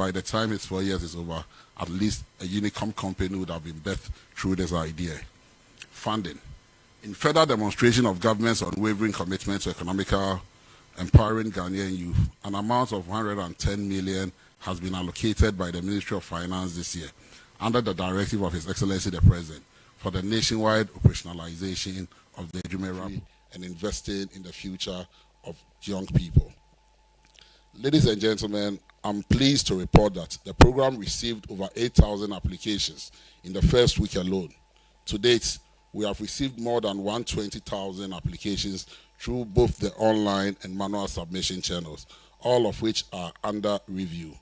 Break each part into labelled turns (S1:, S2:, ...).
S1: by the time his 4 years is over, at least a Unicom company would have been birthed through this idea. Funding. In further demonstration of government's unwavering commitment to economical empowering Ghanaian youth, an amount of 110 million has been allocated by the Ministry of Finance this year, under the directive of His Excellency the President, for the nationwide operationalization of the Jumera and investing in the future of young people. Ladies and gentlemen, I'm pleased to report that the program received over 8,000 applications in the first week alone. To date, we have received more than 120,000 applications through both the online and manual submission channels, all of which are under review.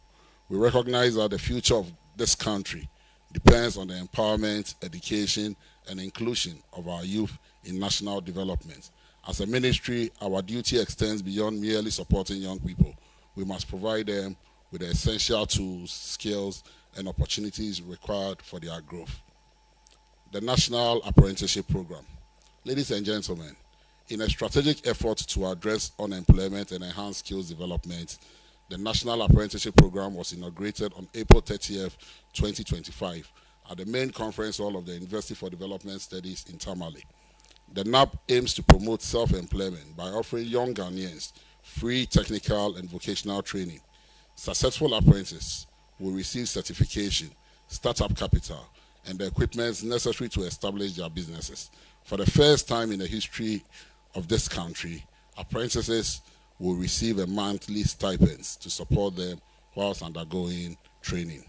S1: We recognize that the future of this country depends on the empowerment, education, and inclusion of our youth in national development. As a ministry, our duty extends beyond merely supporting young people. We must provide them with the essential tools, skills, and opportunities required for their growth. The National Apprenticeship Program. Ladies and gentlemen, in a strategic effort to address unemployment and enhance skills development, the National Apprenticeship Program was inaugurated on April 30th, 2025, at the main conference hall of the University for Development Studies in Tamale. The NAP aims to promote self-employment by offering young Ghanaians free technical and vocational training. Successful apprentices will receive certification, startup capital, and the equipment necessary to establish their businesses. For the first time in the history of this country, apprentices will receive a monthly stipend to support them whilst undergoing training.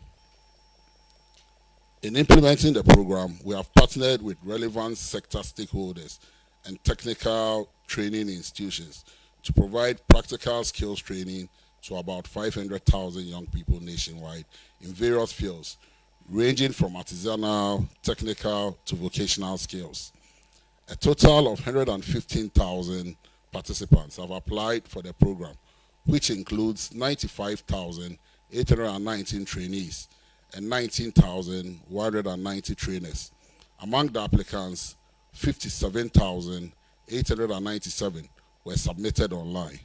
S1: In implementing the program, we have partnered with relevant sector stakeholders and technical training institutions to provide practical skills training to about 500,000 young people nationwide in various fields, ranging from artisanal, technical, to vocational skills. A total of 115,000 participants have applied for the program, which includes 95,819 trainees and 19,190 trainers. Among the applicants, 57,897 were submitted online.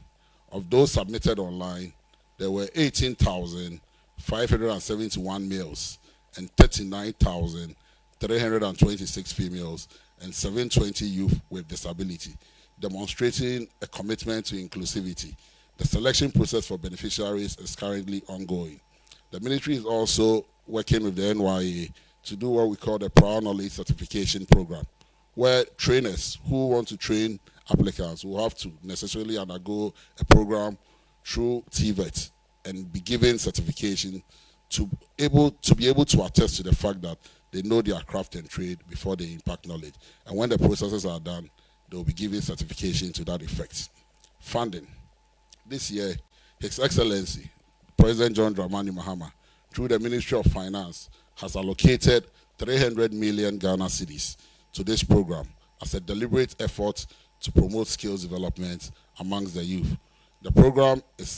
S1: Of those submitted online, there were 18,571 males and 39,326 females and 720 youth with disability, demonstrating a commitment to inclusivity. The selection process for beneficiaries is currently ongoing. The ministry is also working with the NYA to do what we call the Prior Knowledge Certification Program, where trainers who want to train applicants will have to necessarily undergo a program through TVET and be given certification to be able to attest to the fact that they know their craft and trade before they impart knowledge. And when the processes are done, they will be given certification to that effect. Funding. This year, His Excellency, President John Dramani Mahama, through the Ministry of Finance, has allocated 300 million Ghana cedis to this program as a deliberate effort to promote skills development amongst the youth. The program is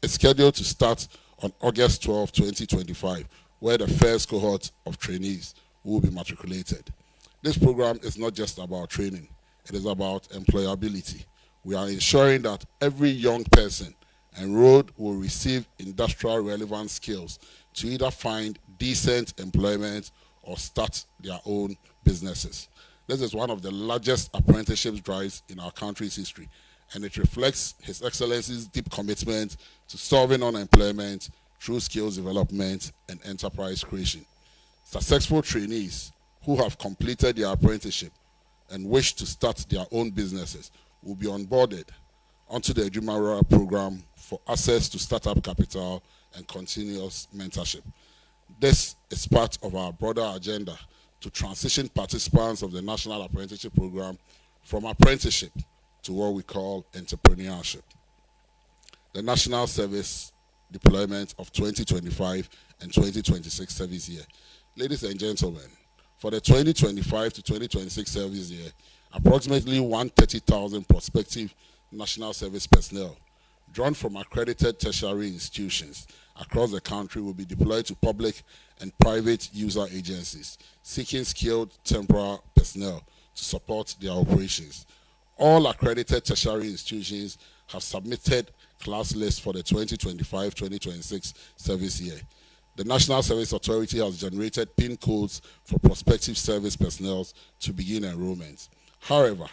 S1: scheduled to start on August 12, 2025, where the first cohort of trainees will be matriculated. This program is not just about training, it is about employability. We are ensuring that every young person enrolled will receive industrial relevant skills to either find decent employment or start their own businesses. This is one of the largest apprenticeship drives in our country's history, and it reflects His Excellency's deep commitment to solving unemployment through skills development and enterprise creation. Successful trainees who have completed their apprenticeship and wish to start their own businesses will be onboarded onto the Jumara program for access to startup capital and continuous mentorship. This is part of our broader agenda to transition participants of the National Apprenticeship Program from apprenticeship to what we call entrepreneurship. The National Service Deployment of 2025 and 2026 service year. Ladies and gentlemen, for the 2025 to 2026 service year, approximately 130,000 prospective national service personnel drawn from accredited tertiary institutions across the country will be deployed to public and private user agencies seeking skilled temporal personnel to support their operations. All accredited tertiary institutions have submitted class list for the 2025-2026 service year. The National Service Authority has generated PIN codes for prospective service personnel to begin enrollment. However,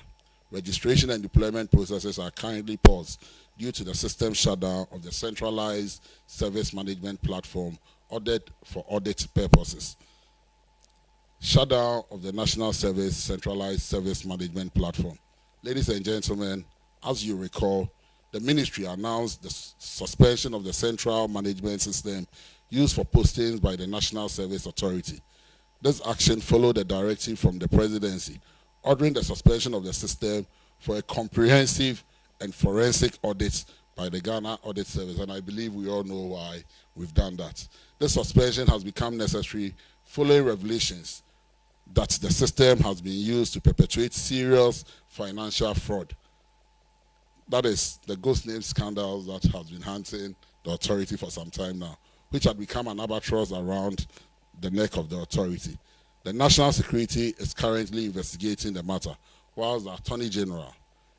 S1: registration and deployment processes are currently paused due to the system shutdown of the centralized service management platform ordered for audit purposes. Shutdown of the National Service Centralized Service Management Platform. Ladies and gentlemen, as you recall, the ministry announced the suspension of the central management system used for postings by the National Service Authority. This action followed a directive from the presidency ordering the suspension of the system for a comprehensive and forensic audit by the Ghana Audit Service, and I believe we all know why we've done that. This suspension has become necessary following revelations that the system has been used to perpetuate serious financial fraud. That is the ghost name scandals that has been haunting the authority for some time now, which had become an albatross around the neck of the authority. The National Security is currently investigating the matter, whilst the Attorney General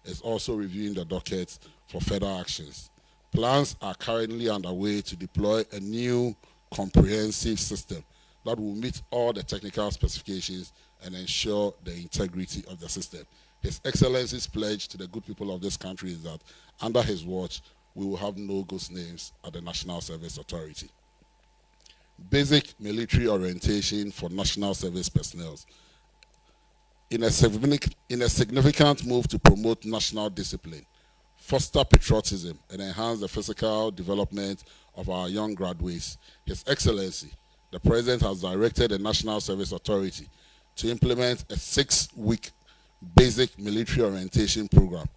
S1: is also reviewing the docket for further actions. Plans are currently underway to deploy a new comprehensive system that will meet all the technical specifications and ensure the integrity of the system. His Excellency's pledge to the good people of this country is that under his watch, we will have no ghost names at the National Service Authority. Basic military orientation for national service personnel. In a significant move to promote national discipline, foster patriotism, and enhance the physical development of our young graduates, His Excellency, the President has directed the National Service Authority to implement a 6-week basic military orientation program.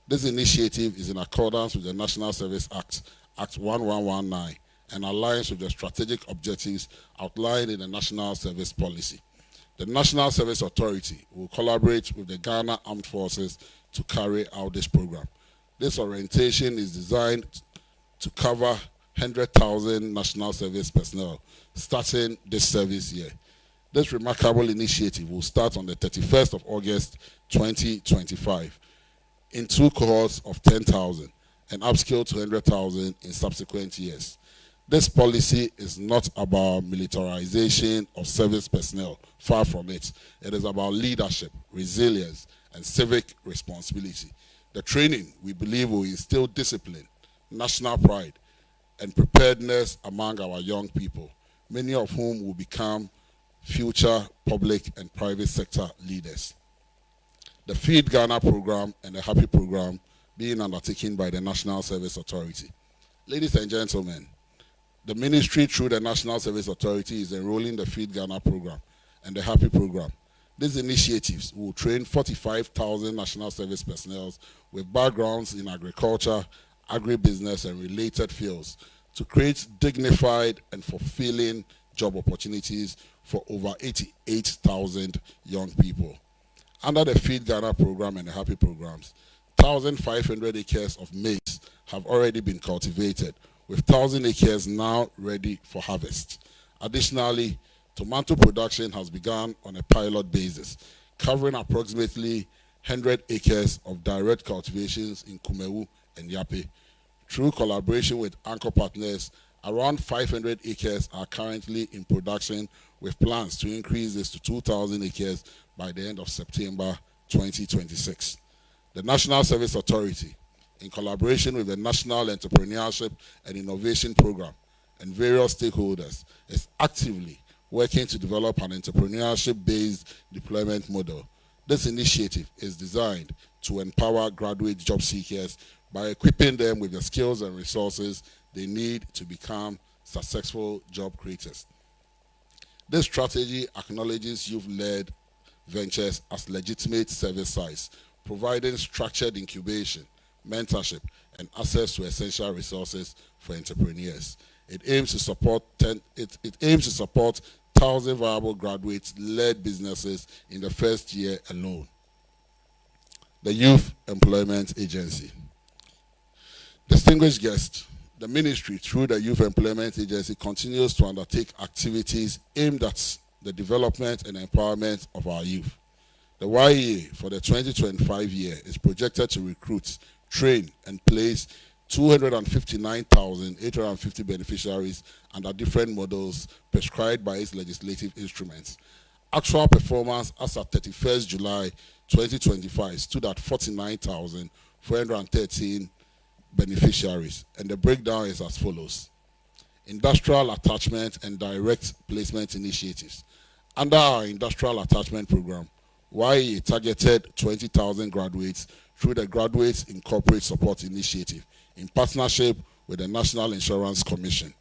S1: This initiative is in accordance with the National Service Act, Act 1119, and aligns with the strategic objectives outlined in the National Service Policy. The National Service Authority will collaborate with the Ghana Armed Forces to carry out this program. This orientation is designed to cover 100,000 national service personnel starting this service year. This remarkable initiative will start on the 31st of August 2025 in 2 cohorts of 10,000 and upscale to 100,000 in subsequent years. This policy is not about militarization of service personnel, far from it. It is about leadership, resilience, and civic responsibility. The training, we believe, will instill discipline, national pride, and preparedness among our young people, many of whom will become future public and private sector leaders. The Feed Ghana program and the Happy program being undertaken by the National Service Authority. Ladies and gentlemen, the ministry through the National Service Authority is enrolling the Feed Ghana program and the Happy program. These initiatives will train 45,000 national service personnel with backgrounds in agriculture, agribusiness, and related fields to create dignified and fulfilling job opportunities for over 88,000 young people. Under the Feed Ghana program and the Happy programs, 1,500 acres of maize have already been cultivated, with 1,000 acres now ready for harvest. Additionally, tomato production has begun on a pilot basis, covering approximately 100 acres of direct cultivations in Kumewu and Yape. Through collaboration with anchor partners, around 500 acres are currently in production, with plans to increase this to 2,000 acres by the end of September 2026. The National Service Authority, in collaboration with the National Entrepreneurship and Innovation Program and various stakeholders, is actively working to develop an entrepreneurship-based deployment model. This initiative is designed to empower graduate job seekers by equipping them with the skills and resources they need to become successful job creators. This strategy acknowledges youth-led ventures as legitimate service sites, providing structured incubation, mentorship, and access to essential resources for entrepreneurs. It aims to support 1,000 viable graduate-led businesses in the first year alone. The Youth Employment Agency. Distinguished guests, the ministry, through the Youth Employment Agency, continues to undertake activities aimed at the development and empowerment of our youth. The YEA for the 2025 year is projected to recruit, train, and place 259,850 beneficiaries under different models prescribed by its legislative instruments. Actual performance as at 31st July 2025 stood at 49,413 beneficiaries, and the breakdown is as follows. Industrial attachment and direct placement initiatives. Under our industrial attachment program, YE targeted 20,000 graduates through the Graduates in Corporate Support Initiative in partnership with the National Insurance Commission.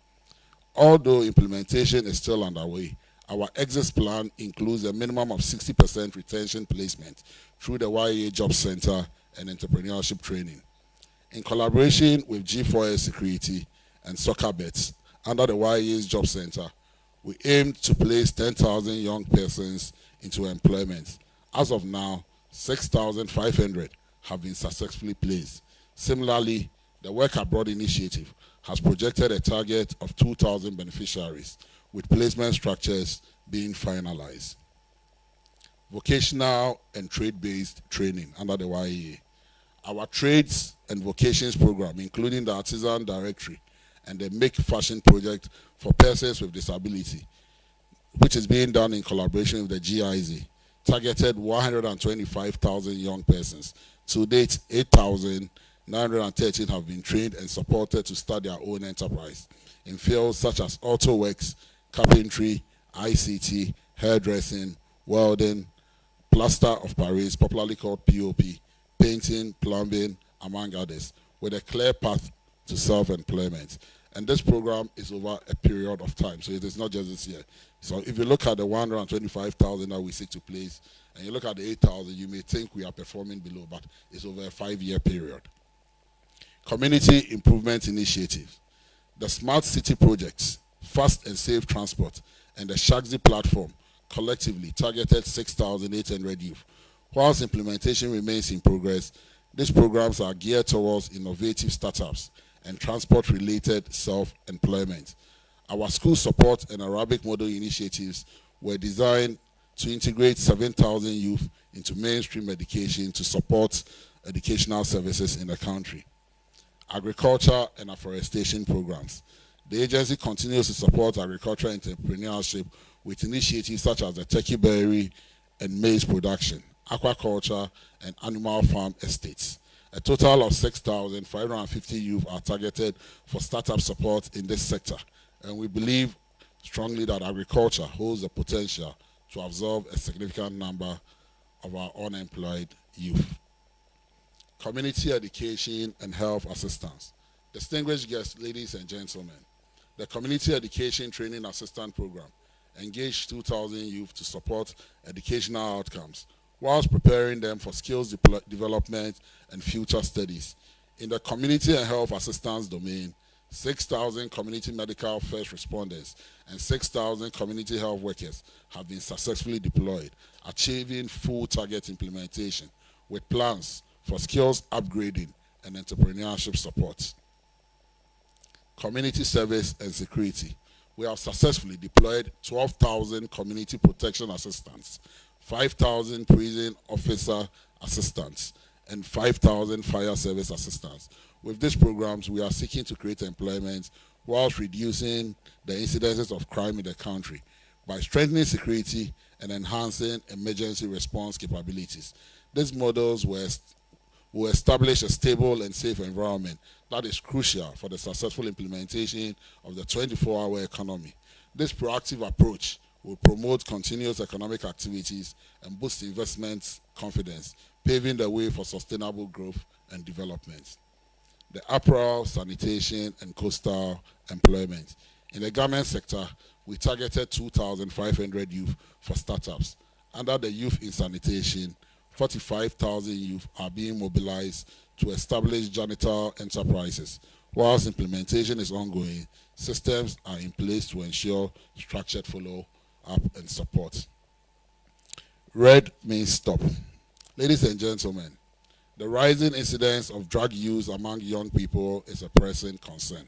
S1: Although implementation is still underway, our exit plan includes a minimum of 60% retention placement through the YE Job Center and entrepreneurship training. In collaboration with G4S Security and Soccer Bets, under the YE's Job Center, we aimed to place 10,000 young persons into employment. As of now, 6,500 have been successfully placed. Similarly, the Work Abroad initiative has projected a target of 2,000 beneficiaries, with placement structures being finalized. Vocational and trade-based training under the YEA. Our trades and vocations program, including the Artisan Directory and the Make Fashion project for persons with disability, which is being done in collaboration with the GIZ, targeted 125,000 young persons. To date, 8,913 have been trained and supported to start their own enterprise in fields such as auto works, carpentry, ICT, hairdressing, welding, plaster of Paris, popularly called POP, painting, plumbing, among others, with a clear path to self-employment. And this program is over a period of time, so it is not just this year. So if you look at the 125,000 that we seek to place, and you look at the 8,000, you may think we are performing below, but it's over a 5-year period. Community improvement initiatives. The Smart City projects, fast and safe transport, and the Shagzi platform collectively targeted 6,800 youth. Whilst implementation remains in progress, these programs are geared towards innovative startups and transport-related self-employment. Our school support and Arabic model initiatives were designed to integrate 7,000 youth into mainstream education to support educational services in the country. Agriculture and afforestation programs. The agency continues to support agricultural entrepreneurship with initiatives such as the turkey berry and maize production, aquaculture, and animal farm estates. A total of 6,550 youth are targeted for startup support in this sector, and we believe strongly that agriculture holds the potential to absorb a significant number of our unemployed youth. Community education and health assistance. Distinguished guests, ladies and gentlemen, the Community Education Training Assistant Program engaged 2,000 youth to support educational outcomes whilst preparing them for skills development and future studies. In the community and health assistance domain, 6,000 community medical first responders and 6,000 community health workers have been successfully deployed, achieving full target implementation with plans for skills upgrading and entrepreneurship support. Community service and security. We have successfully deployed 12,000 community protection assistants, 5,000 prison officer assistants, and 5,000 fire service assistants. With these programs, we are seeking to create employment whilst reducing the incidences of crime in the country by strengthening security and enhancing emergency response capabilities. These models will establish a stable and safe environment that is crucial for the successful implementation of the 24-hour economy. This proactive approach will promote continuous economic activities and boost investment confidence, paving the way for sustainable growth and development. The apparel, sanitation, and coastal employment. In the garment sector, we targeted 2,500 youth for startups. Under the Youth in Sanitation, 45,000 youth are being mobilized to establish janitor enterprises. Whilst implementation is ongoing, systems are in place to ensure structured follow-up and support. Red means stop. Ladies and gentlemen, the rising incidence of drug use among young people is a pressing concern.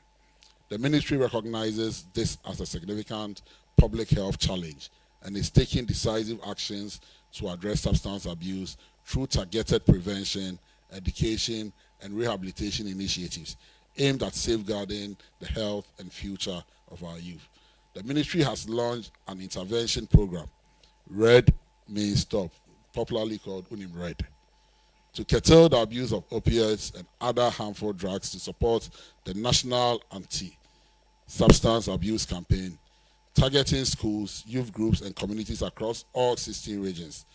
S1: The ministry recognizes this as a significant public health challenge and is taking decisive actions to address substance abuse through targeted prevention, education, and rehabilitation initiatives aimed at safeguarding the health and future of our youth. The ministry has launched an intervention program, Red Means Stop, popularly called Unim Red, to curtail the abuse of opioids and other harmful drugs to support the National Anti-Substance Abuse Campaign, targeting schools, youth groups, and communities across all 16 regions.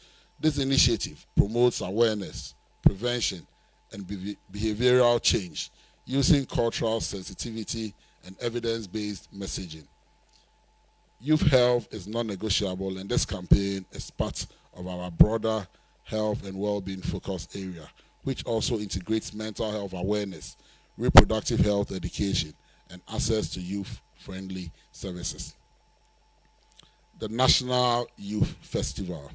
S1: This initiative promotes awareness, prevention, and behavioral change using cultural sensitivity and evidence-based messaging. Youth health is non-negotiable, and this campaign is part of our broader health and well-being focus area, which also integrates mental health awareness, reproductive health education, and access to youth-friendly services. The National Youth Festival.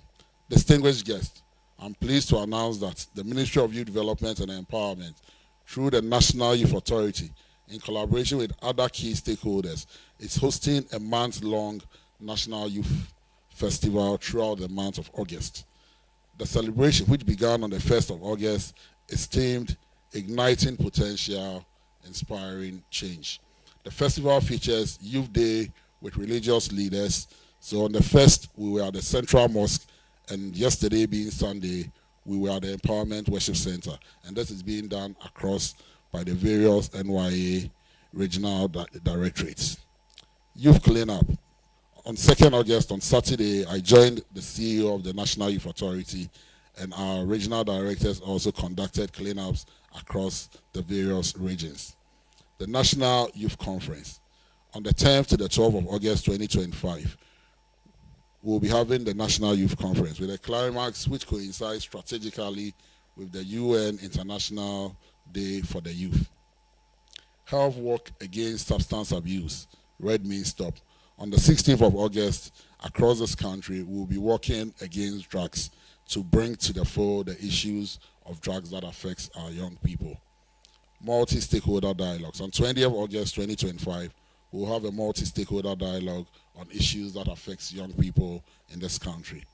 S1: Distinguished guests, I'm pleased to announce that the Ministry of Youth Development and Empowerment, through the National Youth Authority, in collaboration with other key stakeholders, is hosting a month-long National Youth Festival throughout the month of August. The celebration, which began on the 1st of August, is themed Igniting Potential, Inspiring Change. The festival features Youth Day with religious leaders. So on the 1st, we were at the Central Mosque, and yesterday being Sunday, we were at the Empowerment Worship Center. And this is being done across by the various NYA regional directorates. Youth Cleanup. On 2nd August, on Saturday, I joined the CEO of the National Youth Authority, and our regional directors also conducted cleanups across the various regions. The National Youth Conference. On the 10th to the 12th of August 2025, we'll be having the National Youth Conference with a climax which coincides strategically with the UN International Day for the Youth. Health Walk Against Substance Abuse, Red Means Stop. On the 16th of August, across this country, we'll be working against drugs to bring to the fore the issues of drugs that affects our young people. Multi-stakeholder dialogues. On 20th of August 2025, we'll have a multi-stakeholder dialogue on issues that affects young people in this country.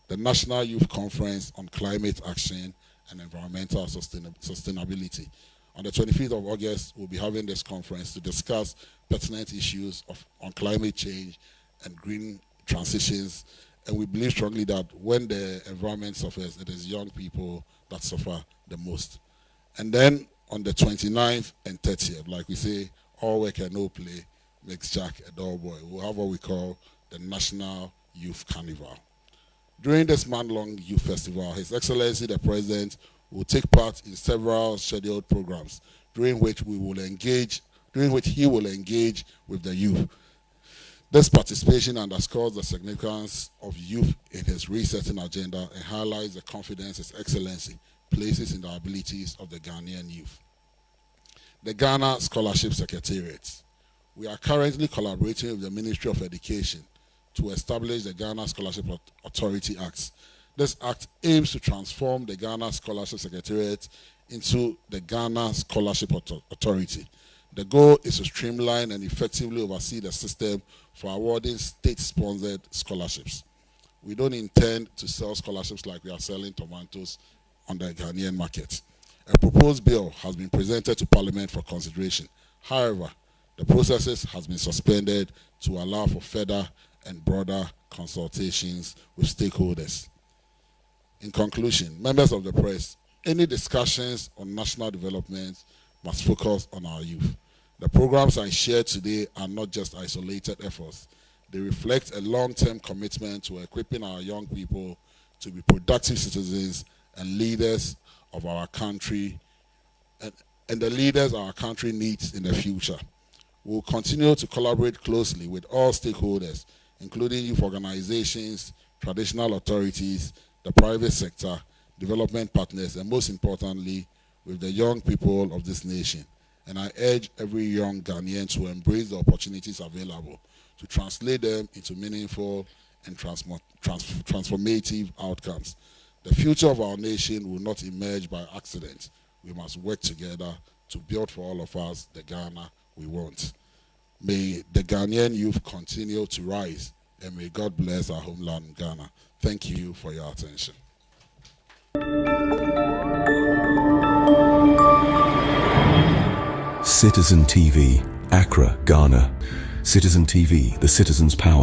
S1: The National Youth Conference on Climate Action and Environmental Sustainability. On the 25th of August, we'll be having this conference to discuss pertinent issues on climate change and green transitions. And we believe strongly that when the environment suffers, it is young people that suffer the most. And then on the 29th and 30th, like we say, all work and no play makes Jack a dull boy. We'll have what we call the National Youth Carnival. During this month-long youth festival, His Excellency the President will take part in several scheduled programs during which he will engage with the youth. This participation underscores the significance of youth in his resetting agenda and highlights the confidence His Excellency places in the abilities of the Ghanaian youth. The Ghana Scholarship Secretariat. We are currently collaborating with the Ministry of Education to establish the Ghana Scholarship Authority Act. This act aims to transform the Ghana Scholarship Secretariat into the Ghana Scholarship Authority. The goal is to streamline and effectively oversee the system for awarding state-sponsored scholarships. We don't intend to sell scholarships like we are selling tomatoes on the Ghanaian market. A proposed bill has been presented to Parliament for consideration. However, the processes has been suspended to allow for further and broader consultations with stakeholders. In conclusion, members of the press, any discussions on national development must focus on our youth. The programs I shared today are not just isolated efforts. They reflect a long-term commitment to equipping our young people to be productive citizens and leaders of our country, and the leaders our country needs in the future. We will continue to collaborate closely with all stakeholders, including youth organizations, traditional authorities, the private sector, development partners, and most importantly, with the young people of this nation. And I urge every young Ghanaian to embrace the opportunities available to translate them into meaningful and transformative outcomes. The future of our nation will not emerge by accident. We must work together to build for all of us the Ghana we want. May the Ghanaian youth continue to rise, and may God bless our homeland, Ghana. Thank you for your attention.
S2: Citizen TV, Accra, Ghana. Citizen TV, the citizen's power.